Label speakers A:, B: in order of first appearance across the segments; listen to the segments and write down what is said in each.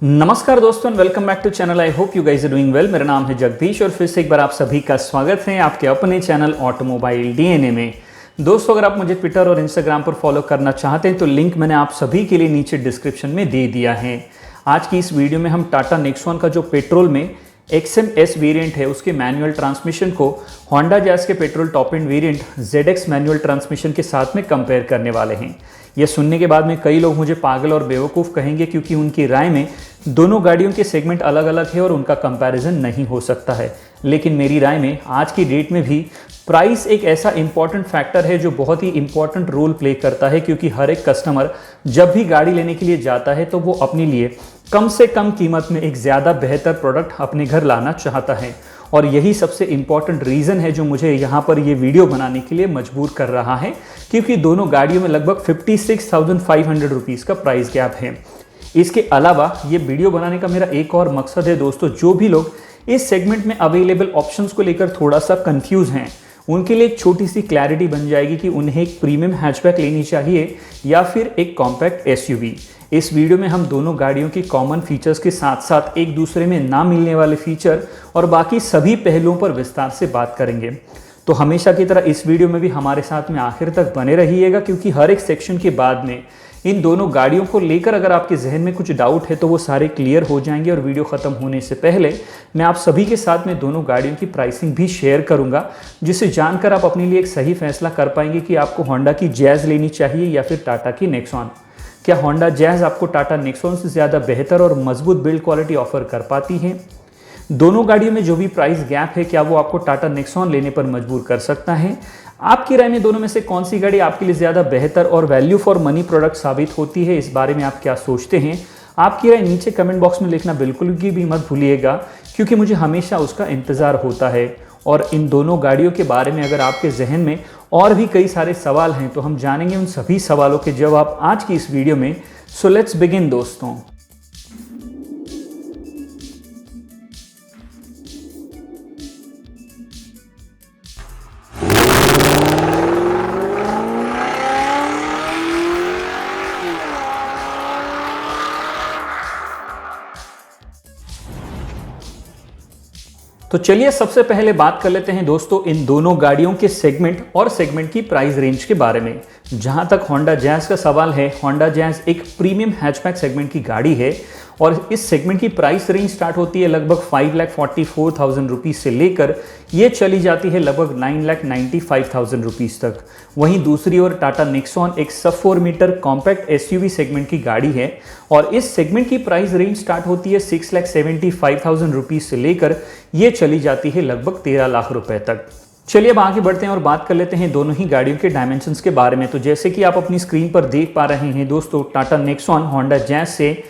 A: नमस्कार दोस्तों, welcome back to channel. I hope you guys are doing well. मेरा नाम है जगदीश और फिर से एक बार आप सभी का स्वागत है आपके अपने चैनल ऑटोमोबाइल डीएनए में। दोस्तों, अगर आप मुझे ट्विटर और इंस्टाग्राम पर फॉलो करना चाहते हैं तो लिंक मैंने आप सभी के लिए नीचे डिस्क्रिप्शन में दे दिया है। आज की इस वीडियो में हम टाटा नेक्सॉन का जो पेट्रोल में XM-S वेरिएंट है उसके मैनुअल ट्रांसमिशन को होंडा जैज़ के petrol top end variant ZX manual transmission के साथ में कंपेयर करने वाले हैं। यह सुनने के बाद में कई लोग मुझे पागल और बेवकूफ़ कहेंगे, क्योंकि उनकी राय में दोनों गाड़ियों के सेगमेंट अलग अलग है और उनका कंपैरिजन नहीं हो सकता है। लेकिन मेरी राय में आज की डेट में भी प्राइस एक ऐसा इंपॉर्टेंट फैक्टर है जो बहुत ही इंपॉर्टेंट रोल प्ले करता है, क्योंकि हर एक कस्टमर जब भी गाड़ी लेने के लिए जाता है तो वो अपने लिए कम से कम कीमत में एक ज़्यादा बेहतर प्रोडक्ट अपने घर लाना चाहता है। और यही सबसे इंपॉर्टेंट रीज़न है जो मुझे यहाँ पर ये वीडियो बनाने के लिए मजबूर कर रहा है, क्योंकि दोनों गाड़ियों में लगभग 56,500 रुपीज़ का प्राइस गैप है। इसके अलावा ये वीडियो बनाने का मेरा एक और मकसद है दोस्तों, जो भी लोग इस सेगमेंट में अवेलेबल ऑप्शंस को लेकर थोड़ा सा कंफ्यूज हैं उनके लिए एक छोटी सी क्लैरिटी बन जाएगी कि उन्हें एक प्रीमियम हैचबैक लेनी चाहिए या फिर एक कॉम्पैक्ट एसयूवी। इस वीडियो में हम दोनों गाड़ियों की कॉमन फीचर्स के साथ साथ एक दूसरे में ना मिलने वाले फीचर और बाकी सभी पहलुओं पर विस्तार से बात करेंगे। तो हमेशा की तरह इस वीडियो में भी हमारे साथ में आखिर तक बने रहिएगा, क्योंकि हर एक सेक्शन के बाद में इन दोनों गाड़ियों को लेकर अगर आपके जहन में कुछ डाउट है तो वो सारे क्लियर हो जाएंगे। और वीडियो ख़त्म होने से पहले मैं आप सभी के साथ में दोनों गाड़ियों की प्राइसिंग भी शेयर करूंगा, जिसे जानकर आप अपने लिए एक सही फैसला कर पाएंगे कि आपको होंडा की जैज़ लेनी चाहिए या फिर टाटा की नेक्सॉन। क्या होंडा जैज़ आपको टाटा नेक्सॉन से ज़्यादा बेहतर और मजबूत बिल्ड क्वालिटी ऑफर कर पाती है? दोनों गाड़ियों में जो भी प्राइस गैप है, क्या वो आपको टाटा नेक्सॉन लेने पर मजबूर कर सकता है? आपकी राय में दोनों में से कौन सी गाड़ी आपके लिए ज़्यादा बेहतर और वैल्यू फॉर मनी प्रोडक्ट साबित होती है? इस बारे में आप क्या सोचते हैं? आपकी राय नीचे कमेंट बॉक्स में लिखना बिल्कुल भी मत भूलिएगा, क्योंकि मुझे हमेशा उसका इंतज़ार होता है। और इन दोनों गाड़ियों के बारे में अगर आपके जहन में और भी कई सारे सवाल हैं तो हम जानेंगे उन सभी सवालों के जवाब आज की इस वीडियो में। सो लेट्स बिगिन दोस्तों। तो चलिए सबसे पहले बात कर लेते हैं दोस्तों इन दोनों गाड़ियों के सेगमेंट और सेगमेंट की प्राइस रेंज के बारे में। जहां तक होंडा जैज़ का सवाल है, होंडा जैज़ एक प्रीमियम हैचबैक सेगमेंट की गाड़ी है और इस सेगमेंट की प्राइस रेंज स्टार्ट होती है लगभग 5,44,000 रुपीज़ से लेकर ये चली जाती है लगभग 9,95,000 रुपीज़ तक। वहीं दूसरी ओर टाटा नेक्सॉन एक सब 4 मीटर कॉम्पैक्ट एसयूवी सेगमेंट की गाड़ी है और इस सेगमेंट की प्राइस रेंज स्टार्ट होती है 6,75,000 रुपीज़ से लेकर ये चली जाती है लगभग 13 लाख रुपए तक। चलिए अब आगे बढ़ते हैं और बात कर लेते हैं दोनों ही गाड़ियों के डायमेंशंस के बारे में। तो जैसे कि आप अपनी स्क्रीन पर देख पा रहे हैं दोस्तों, टाटा नेक्सॉन होंडा जैज़ से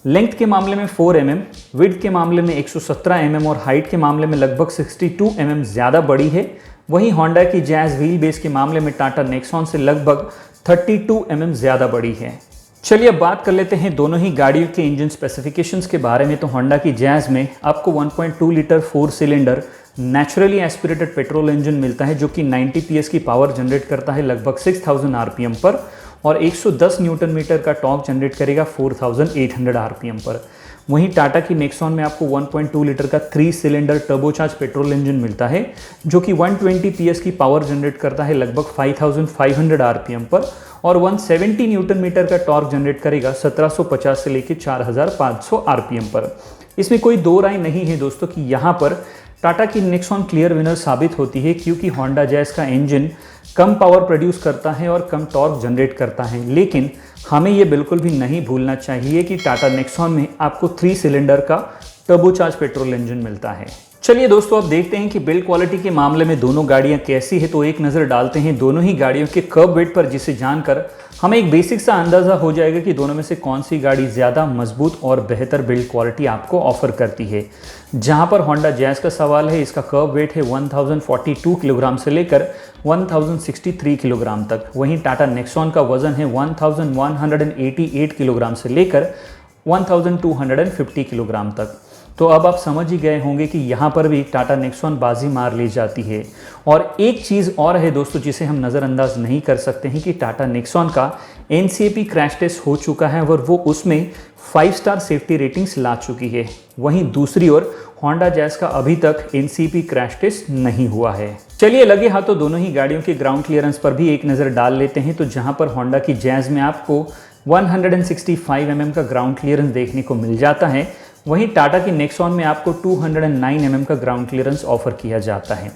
A: लेंथ के मामले में 4 mm, विड्थ के मामले में 117 mm और हाइट के मामले में लगभग 62 mm ज़्यादा बड़ी है। वहीं होंडा की जैज़ व्हील बेस के मामले में टाटा नेक्सॉन से लगभग 32 mm ज़्यादा बड़ी है। चलिए अब बात कर लेते हैं दोनों ही गाड़ियों के इंजन स्पेसिफिकेशंस के बारे में। तो होंडा की जैज़ में आपको 1.2 litre 4 cylinder naturally aspirated petrol engine मिलता है, जो कि 90 PS की पावर जनरेट करता है लगभग 6000 RPM पर और 110 न्यूटन मीटर का टॉर्क जनरेट करेगा 4800 RPM पर। वहीं टाटा की नेक्सॉन में आपको 1.2 लीटर का 3 सिलेंडर टर्बोचार्ज पेट्रोल इंजन मिलता है, जो कि 120 PS की पावर जनरेट करता है लगभग 5500 RPM पर और 170 न्यूटन मीटर का टॉर्क जनरेट करेगा 1750 से लेकर 4500 RPM पर। इसमें कोई दो राय नहीं है दोस्तों कि यहाँ पर टाटा की नेक्सॉन क्लियर विनर साबित होती है, क्योंकि होंडा जैज़ का इंजन कम पावर प्रोड्यूस करता है और कम टॉर्क जनरेट करता है। लेकिन हमें ये बिल्कुल भी नहीं भूलना चाहिए कि टाटा नेक्सॉन में आपको 3 सिलेंडर का टर्बोचार्ज पेट्रोल इंजन मिलता है। चलिए दोस्तों अब देखते हैं कि बिल्ड क्वालिटी के मामले में दोनों गाड़ियां कैसी है। तो एक नज़र डालते हैं दोनों ही गाड़ियों के कर्व वेट पर, जिसे जानकर हमें एक बेसिक सा अंदाज़ा हो जाएगा कि दोनों में से कौन सी गाड़ी ज़्यादा मजबूत और बेहतर बिल्ड क्वालिटी आपको ऑफर करती है। जहां पर होंडा जैज़ का सवाल है, इसका कर्व वेट है 1042 किलोग्राम से लेकर 1063 किलोग्राम तक। वहीं टाटा नेक्सॉन का वजन है 1188 किलोग्राम से लेकर 1250 किलोग्राम तक। तो अब आप समझ ही गए होंगे कि यहाँ पर भी टाटा नेक्सॉन बाजी मार ले जाती है। और एक चीज़ और है दोस्तों जिसे हम नज़रअंदाज नहीं कर सकते हैं कि टाटा नेक्सॉन का NCAP क्रैश टेस्ट हो चुका है और वो उसमें 5 स्टार सेफ्टी रेटिंग्स ला चुकी है। वहीं दूसरी ओर होंडा जैज़ का अभी तक NCAP क्रैश टेस्ट नहीं हुआ है। चलिए लगे हाथों दोनों ही गाड़ियों के ग्राउंड क्लियरेंस पर भी एक नज़र डाल लेते हैं। तो जहां पर होंडा की जैज़ में आपको 165 mm का ग्राउंड क्लियरेंस देखने को मिल जाता है, वहीं टाटा की नेक्सॉन में आपको 209 mm का ग्राउंड क्लियरेंस ऑफर किया जाता है।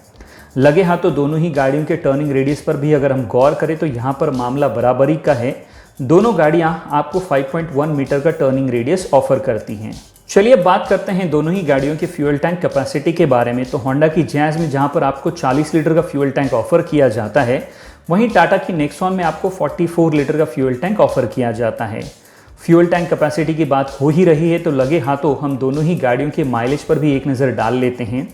A: लगे हाथों दोनों ही गाड़ियों के टर्निंग रेडियस पर भी अगर हम गौर करें तो यहाँ पर मामला बराबरी का है। दोनों गाड़ियाँ आपको 5.1 मीटर का टर्निंग रेडियस ऑफर करती हैं। चलिए बात करते हैं दोनों ही गाड़ियों के फ्यूल टैंक कैपेसिटी के बारे में। तो होंडा की जैज़ में जहाँ पर आपको 40 लीटर का फ्यूल टैंक ऑफर किया जाता है, वहीं टाटा की नेक्सॉन में आपको 44 लीटर का फ्यूल टैंक ऑफर किया जाता है। फ्यूल टैंक कैपेसिटी की बात हो ही रही है तो लगे हाथों हम दोनों ही गाड़ियों के माइलेज पर भी एक नज़र डाल लेते हैं।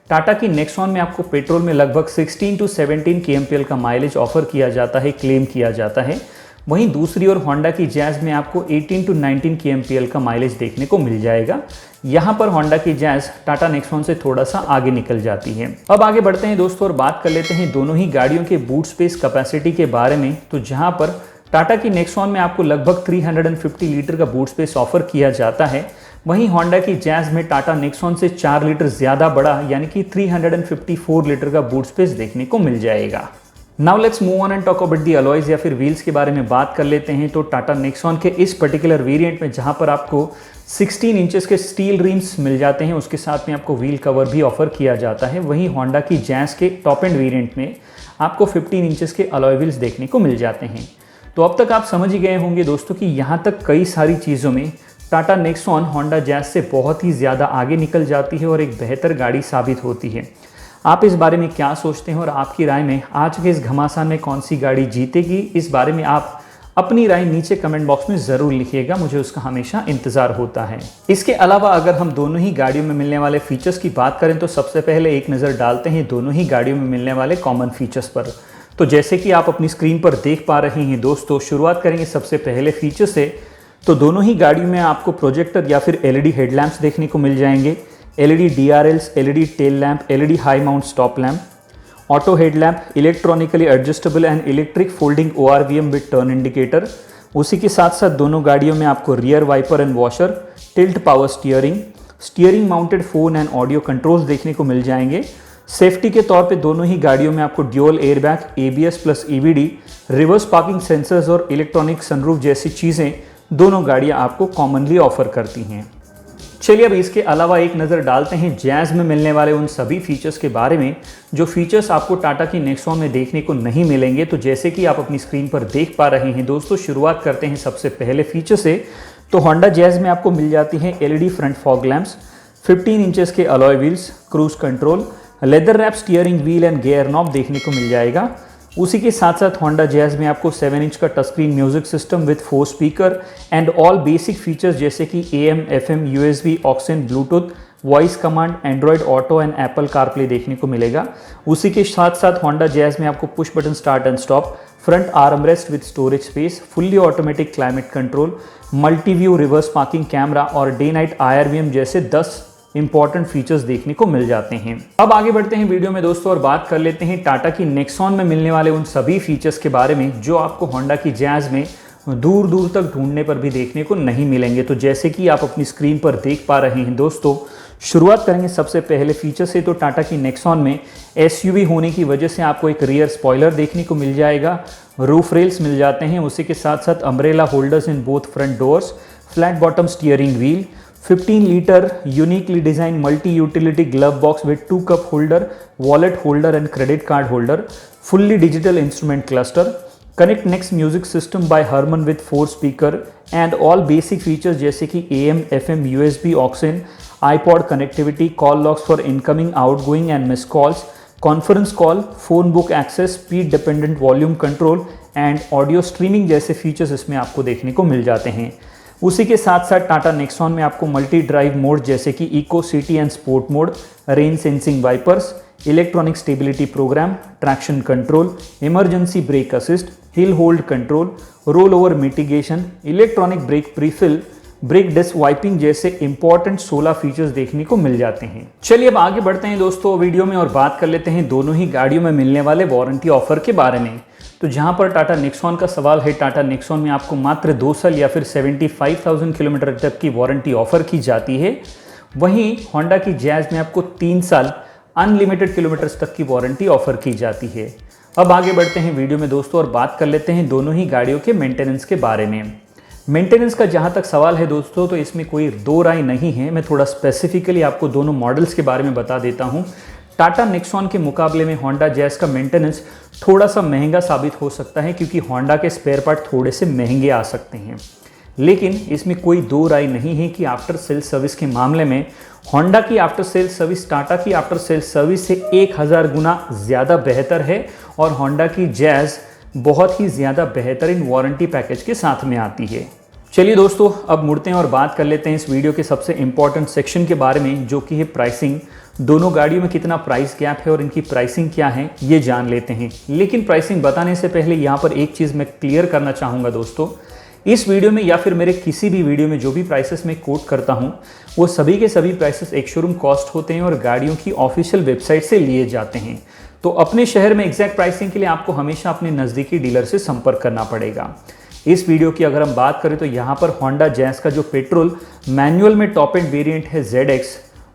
A: टाटा की नेक्सॉन में आपको पेट्रोल में लगभग 16 to 17 kmpl का माइलेज ऑफर किया जाता है, क्लेम किया जाता है। वहीं दूसरी ओर होंडा की जैज़ में आपको 18 to 19 kmpl का माइलेज देखने को मिल जाएगा। यहाँ पर होंडा की जैज़ टाटा नेक्सॉन से थोड़ा सा आगे निकल जाती है। अब आगे बढ़ते हैं दोस्तों और बात कर लेते हैं दोनों ही गाड़ियों के बूट स्पेस कैपेसिटी के बारे में। तो जहाँ पर टाटा की नेक्सॉन में आपको लगभग 350 लीटर का बूट स्पेस ऑफर किया जाता है, वहीं होंडा की जैज़ में टाटा नेक्सॉन से 4 लीटर ज़्यादा बड़ा यानी कि 354 लीटर का बूट स्पेस देखने को मिल जाएगा। Now let's move on and talk about the alloys या फिर व्हील्स के बारे में बात कर लेते हैं। तो टाटा नेक्सॉन के इस पर्टिकुलर वेरिएंट में जहां पर आपको 16 इंचेस के स्टील रिम्स मिल जाते हैं, उसके साथ में आपको व्हील कवर भी ऑफर किया जाता है। वहीं होंडा की जैज़ के टॉप एंड वेरिएंट में आपको 15 इंचेस के अलॉय व्हील्स देखने को मिल जाते हैं। तो अब तक आप समझ ही गए होंगे दोस्तों कि यहाँ तक कई सारी चीज़ों में टाटा नेक्सॉन होंडा जैज़ से बहुत ही ज़्यादा आगे निकल जाती है और एक बेहतर गाड़ी साबित होती है। आप इस बारे में क्या सोचते हैं और आपकी राय में आज के इस घमासान में कौन सी गाड़ी जीतेगी, इस बारे में आप अपनी राय नीचे कमेंट बॉक्स में ज़रूर लिखिएगा, मुझे उसका हमेशा इंतज़ार होता है। इसके अलावा अगर हम दोनों ही गाड़ियों में मिलने वाले फीचर्स की बात करें तो सबसे पहले एक नज़र डालते हैं दोनों ही गाड़ियों में मिलने वाले कॉमन फीचर्स पर। तो जैसे कि आप अपनी स्क्रीन पर देख पा रहे हैं दोस्तों, शुरुआत करेंगे सबसे पहले फीचर से। तो दोनों ही गाड़ियों में आपको प्रोजेक्टर या फिर LED हेडलैम्प्स देखने को मिल जाएंगे, LED DRLs, LED tail lamp, LED high mount stop lamp, auto headlamp, electronically adjustable and electric folding ORVM with turn indicator. उसी के साथ साथ दोनों गाड़ियों में आपको rear wiper and washer, tilt power steering, steering mounted phone and audio controls देखने को मिल जाएंगे। सेफ्टी के तौर पे दोनों ही गाड़ियों में आपको dual airbag, ABS plus EBD, reverse parking sensors और इलेक्ट्रॉनिक सनरूफ जैसी चीज़ें दोनों गाड़ियां आपको कॉमनली ऑफर करती हैं। चलिए अब इसके अलावा एक नज़र डालते हैं जैज़ में मिलने वाले उन सभी फीचर्स के बारे में जो फीचर्स आपको टाटा की नेक्सॉन में देखने को नहीं मिलेंगे। तो जैसे कि आप अपनी स्क्रीन पर देख पा रहे हैं दोस्तों, शुरुआत करते हैं सबसे पहले फीचर से। तो होंडा जैज़ में आपको मिल जाती हैं LED front fog lamps, 15 inches के alloy wheels, cruise control, leather wrap steering wheel and gear knob देखने को मिल जाएगा। उसी के साथ साथ होंडा जैज़ में आपको 7 इंच का touch screen music system with 4 speaker and all basic features जैसे कि AM, FM, USB, auxin, Bluetooth, voice command, Android auto and Apple CarPlay देखने को मिलेगा। उसी के साथ साथ होंडा जैज़ में आपको push button start and stop, front armrest with storage space, fully automatic climate control, multi view reverse parking camera और डे नाइट IRVM जैसे 10 इंपॉर्टेंट फीचर्स देखने को मिल जाते हैं। अब आगे बढ़ते हैं वीडियो में दोस्तों और बात कर लेते हैं टाटा की नेक्सॉन में मिलने वाले उन सभी फीचर्स के बारे में जो आपको होंडा की जैज़ में दूर दूर तक ढूंढने पर भी देखने को नहीं मिलेंगे। तो जैसे कि आप अपनी स्क्रीन पर देख पा रहे हैं दोस्तों, शुरुआत करेंगे सबसे पहले फीचर से। तो टाटा की नेक्सॉन में SUV होने की वजह से आपको एक रियर स्पॉइलर देखने को मिल जाएगा, रूफ रेल्स मिल जाते हैं, उसी के साथ साथ umbrella holders in both front doors, flat bottom steering wheel, 15 litre uniquely design multi utility glove box with 2 cup holder, wallet holder and credit card holder, fully digital instrument cluster, connect next music system by Harman with 4 speaker and all basic features जैसे कि AM, FM, USB, aux in, iPod connectivity, call logs for incoming, outgoing and miss calls, conference call, phone book access, speed dependent volume control and audio streaming जैसे features इसमें आपको देखने को मिल जाते हैं। उसी के साथ साथ टाटा नेक्सॉन में आपको मल्टी ड्राइव मोड जैसे कि eco, city and sport mode, rain sensing wipers, electronic stability program, traction control, emergency brake assist, hill hold control, roll over mitigation, electronic brake prefill, brake disc wiping जैसे important 16 features देखने को मिल जाते हैं। चलिए अब आगे बढ़ते हैं दोस्तों वीडियो में और बात कर लेते हैं दोनों ही गाड़ियों में मिलने वाले वारंटी ऑफर के बारे में। तो जहां पर टाटा नेक्सॉन का सवाल है, टाटा नेक्सॉन में आपको मात्र 2 साल या फिर 75,000 किलोमीटर तक की वारंटी ऑफर की जाती है। वहीं होंडा की जैज में आपको 3 साल अनलिमिटेड किलोमीटर्स तक की वारंटी ऑफर की जाती है। अब आगे बढ़ते हैं वीडियो में दोस्तों और बात कर लेते हैं दोनों ही गाड़ियों के मेंटेनेंस के बारे में। मेंटेनेंस का जहां तक सवाल है दोस्तों, तो इसमें कोई दो राय नहीं है। मैं थोड़ा स्पेसिफिकली आपको दोनों मॉडल्स के बारे में बता देता हूं। टाटा नेक्सॉन के मुकाबले में होंडा जैज का मेंटेनेंस थोड़ा सा महंगा साबित हो सकता है, क्योंकि होंडा के स्पेयर पार्ट थोड़े से महंगे आ सकते हैं। लेकिन इसमें कोई दो राय नहीं है कि आफ्टर सेल सर्विस के मामले में होंडा की आफ्टर सेल सर्विस टाटा की आफ्टर सेल सर्विस से 1000 गुना ज़्यादा बेहतर है और होंडा की जैज बहुत ही ज़्यादा बेहतरीन वारंटी पैकेज के साथ में आती है। चलिए दोस्तों अब मुड़ते हैं और बात कर लेते हैं इस वीडियो के सबसे इम्पॉर्टेंट सेक्शन के बारे में, जो कि है प्राइसिंग। दोनों गाड़ियों में कितना प्राइस गैप है और इनकी प्राइसिंग क्या है ये जान लेते हैं। लेकिन प्राइसिंग बताने से पहले यहाँ पर एक चीज़ मैं क्लियर करना चाहूँगा दोस्तों, इस वीडियो में या फिर मेरे किसी भी वीडियो में जो भी प्राइसेस मैं कोट करता हूँ वो सभी के सभी प्राइसेस एक शोरूम कॉस्ट होते हैं और गाड़ियों की ऑफिशियल वेबसाइट से लिए जाते हैं। तो अपने शहर में एग्जैक्ट प्राइसिंग के लिए आपको हमेशा अपने नज़दीकी डीलर से संपर्क करना पड़ेगा। इस वीडियो की अगर हम बात करें तो यहाँ पर होंडा जैज का जो पेट्रोल मैनुअल में टॉप एंड वेरिएंट है ZX,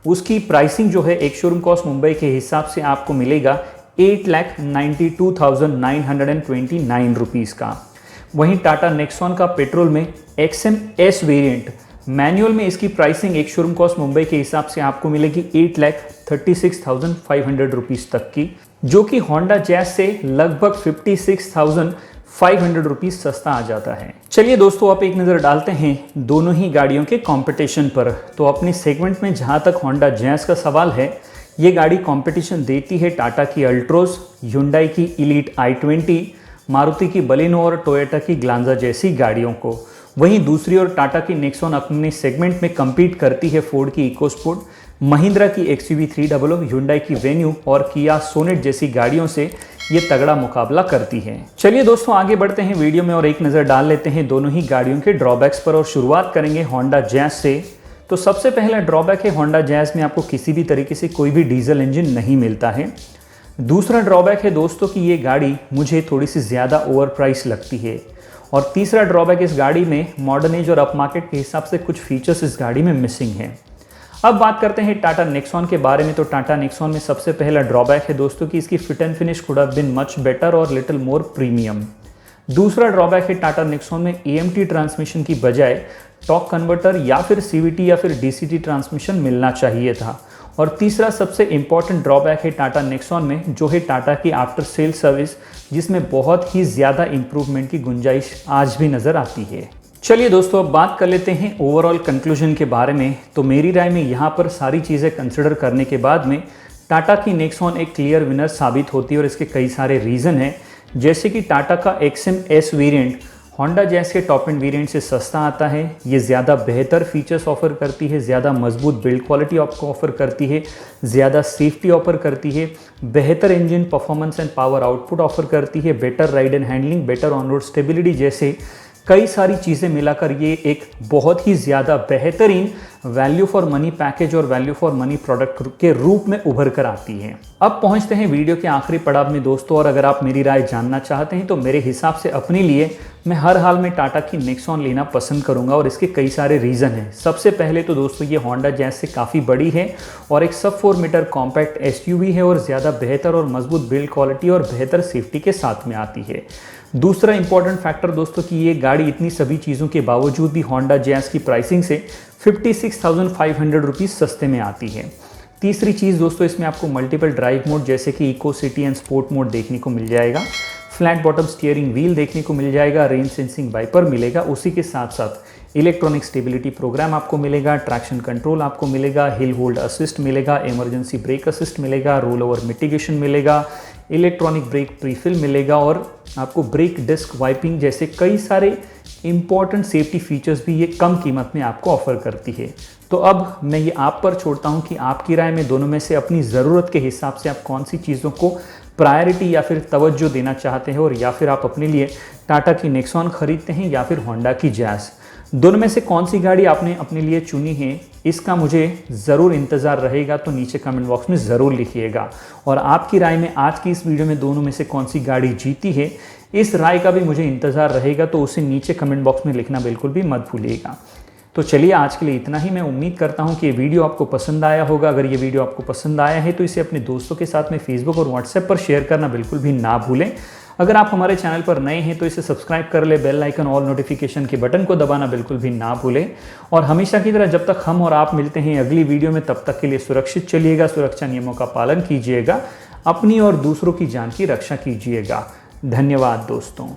A: उसकी प्राइसिंग जो है एक शोरूम कॉस्ट मुंबई के हिसाब से आपको मिलेगा 8,92,929 रुपीज़ का। वहीं टाटा नेक्सॉन का पेट्रोल में XM-S वेरिएंट मैनुअल में इसकी प्राइसिंग एक शोरूम कॉस्ट मुंबई के हिसाब से आपको मिलेगी 8,36,500 रुपीज़ तक की, जो कि होंडा जैज से लगभग 56,500 रुपीज़ सस्ता आ जाता है। चलिए दोस्तों अब एक नज़र डालते हैं दोनों ही गाड़ियों के कंपटीशन पर। तो अपने सेगमेंट में जहां तक होंडा जैज का सवाल है, ये गाड़ी कंपटीशन देती है टाटा की अल्ट्रोज, ह्युंडई की इलीट i20, मारुति की बलेनो और टोयोटा की ग्लांजा जैसी गाड़ियों को। वहीं दूसरी ओर टाटा की नेक्सॉन अपने सेगमेंट में compete करती है फोर्ड की इकोस्पोर्ट, महिंद्रा की XUV 300, ह्युंडई की वेन्यू और किया सोनेट जैसी गाड़ियों से ये तगड़ा मुकाबला करती है। चलिए दोस्तों आगे बढ़ते हैं वीडियो में और एक नज़र डाल लेते हैं दोनों ही गाड़ियों के ड्रॉबैक्स पर और शुरुआत करेंगे होंडा जैज से। तो सबसे पहला ड्रॉबैक है होंडा जैज में आपको किसी भी तरीके से कोई भी डीजल इंजन नहीं मिलता है। दूसरा ड्रॉबैक है दोस्तों कि ये गाड़ी मुझे थोड़ी सी ज़्यादा ओवर प्राइस लगती है। और तीसरा ड्रॉबैक इस गाड़ी में मॉडर्न एज और अप मार्केट के हिसाब से कुछ फीचर्स इस गाड़ी में मिसिंग हैं। अब बात करते हैं टाटा नेक्सॉन के बारे में। तो टाटा नेक्सॉन में सबसे पहला ड्रॉबैक है दोस्तों कि इसकी fit and finish could have been much better और लिटिल मोर प्रीमियम। दूसरा ड्रॉबैक है टाटा नेक्सॉन में AMT ट्रांसमिशन की बजाय टॉर्क कन्वर्टर या फिर CVT या फिर DCT ट्रांसमिशन मिलना चाहिए था। और तीसरा सबसे इंपॉर्टेंट ड्रॉबैक है टाटा नेक्सॉन में, जो है टाटा की आफ्टर सेल सर्विस, जिसमें बहुत ही ज़्यादा इंप्रूवमेंट की गुंजाइश आज भी नज़र आती है। चलिए दोस्तों अब बात कर लेते हैं ओवरऑल कंक्लूजन के बारे में। तो मेरी राय में यहाँ पर सारी चीज़ें कंसिडर करने के बाद में टाटा की नेक्सॉन एक क्लियर विनर साबित होती है और इसके कई सारे रीज़न हैं, जैसे कि टाटा का XM-S वेरिएंट होंडा जैज के टॉप एंड वेरिएंट से सस्ता आता है। ये ज़्यादा बेहतर फीचर्स ऑफर करती है, ज़्यादा मजबूत बिल्ड क्वालिटी आपको ऑफर करती है, ज़्यादा सेफ्टी ऑफर करती है, बेहतर engine performance and power output offer करती है, better ride and handling, better on road stability जैसे कई सारी चीज़ें मिलाकर ये एक बहुत ही ज़्यादा बेहतरीन वैल्यू फॉर मनी पैकेज और वैल्यू फॉर मनी प्रोडक्ट के रूप में उभर कर आती है। अब पहुंचते हैं वीडियो के आखिरी पड़ाव में दोस्तों, और अगर आप मेरी राय जानना चाहते हैं तो मेरे हिसाब से अपने लिए मैं हर हाल में टाटा की नेक्सॉन लेना पसंद करूंगा और इसके कई सारे रीज़न हैं। सबसे पहले तो दोस्तों ये होंडा जैज से काफ़ी बड़ी है और एक सब 4 मीटर कॉम्पैक्ट SUV है और ज़्यादा बेहतर और मजबूत बिल्ड क्वालिटी और बेहतर सेफ्टी के साथ में आती है। दूसरा इंपॉर्टेंट फैक्टर दोस्तों कि ये गाड़ी इतनी सभी चीज़ों के बावजूद भी होंडा जैज की प्राइसिंग से 56,500 रुपीज़ सस्ते में आती है। तीसरी चीज़ दोस्तों, इसमें आपको मल्टीपल ड्राइव मोड जैसे कि eco, city and sport mode देखने को मिल जाएगा। फ्लैट बॉटम स्टीयरिंग व्हील देखने को मिल जाएगा, रेन सेंसिंग वाइपर मिलेगा, उसी के साथ साथ इलेक्ट्रॉनिक स्टेबिलिटी प्रोग्राम आपको मिलेगा, ट्रैक्शन कंट्रोल आपको मिलेगा, हिल होल्ड असिस्ट मिलेगा, इमरजेंसी ब्रेक असिस्ट मिलेगा, रोल ओवर मिटिगेशन मिलेगा, इलेक्ट्रॉनिक ब्रेक प्रीफिल मिलेगा और आपको ब्रेक डिस्क वाइपिंग जैसे कई सारे इंपॉर्टेंट सेफ्टी फीचर्स भी ये कम कीमत में आपको ऑफर करती है। तो अब मैं ये आप पर छोड़ता हूँ कि आपकी राय में दोनों में से अपनी ज़रूरत के हिसाब से आप कौन सी चीज़ों को प्रायोरिटी या फिर तवज्जो देना चाहते हैं, और या फिर आप अपने लिए टाटा की नेक्सॉन खरीदते हैं या फिर होंडा की जैज। दोनों में से कौन सी गाड़ी आपने अपने लिए चुनी है, इसका मुझे ज़रूर इंतज़ार रहेगा, तो नीचे कमेंट बॉक्स में ज़रूर लिखिएगा। और आपकी राय में आज की इस वीडियो में दोनों में से कौन सी गाड़ी जीती है, इस राय का भी मुझे इंतज़ार रहेगा, तो उसे नीचे कमेंट बॉक्स में लिखना बिल्कुल भी मत भूलिएगा। तो चलिए आज के लिए इतना ही। मैं उम्मीद करता हूँ कि ये वीडियो आपको पसंद आया होगा। अगर ये वीडियो आपको पसंद आया है तो इसे अपने दोस्तों के साथ में फेसबुक और व्हाट्सएप पर शेयर करना बिल्कुल भी ना भूलें। अगर आप हमारे चैनल पर नए हैं तो इसे सब्सक्राइब कर ले, बेल आइकन ऑल नोटिफिकेशन के बटन को दबाना बिल्कुल भी ना भूलें। और हमेशा की तरह जब तक हम और आप मिलते हैं अगली वीडियो में, तब तक के लिए सुरक्षित चलिएगा, सुरक्षा नियमों का पालन कीजिएगा, अपनी और दूसरों की जान की रक्षा कीजिएगा। धन्यवाद दोस्तों।